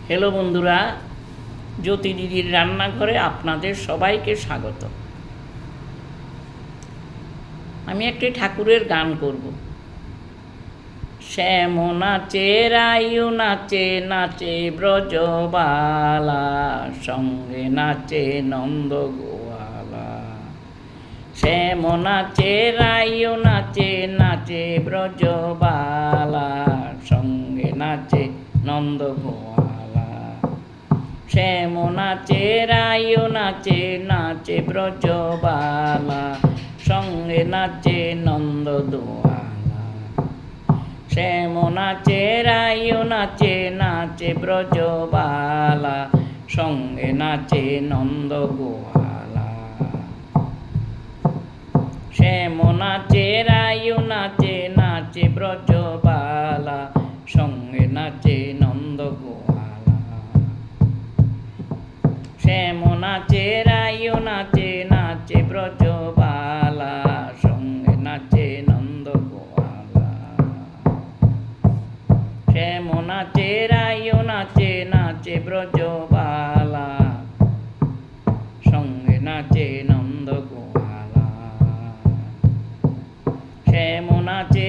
Hello বন্ধুরা, জ্যোতি দিদির রান্নাঘরে আপনাদের সবাইকে স্বাগত। আমি একটি ঠাকুরের গান করব। শ্যাম নাচে রায়ু নাচে, নাচে ব্রজবালা, সঙ্গে নাচে নন্দ গোয়ালা। শ্যাম নাচে রায়ু নাচে, নাচে ব্রজবালা, সঙ্গে নাচে নন্দ গোয়ালা। শ্যাম নাচে রায়ু নাচে, নাচে ব্রজবালা, সঙ্গে নাচে নন্দ দোয়ালা। শ্যাম নাচে রায়ু নাচে, নাচে ব্রজবালা, সঙ্গে নাচে নন্দ গোয়ালা। শ্যাম নাচে রায়ু নাচে, নাচে ব্রজবালা, সঙ্গে নাচে নন্দ গোয়ালা। শ্যাম নাচে রায়ু নাচে, নাচে ব্রজবালা, সঙ্গে নাচে নন্দ গোয়ালা। শ্যাম নাচে রায়ু নাচে, নাচে ব্রজবালা, সঙ্গে নাচে নন্দ গোয়ালা। শ্যাম নাচে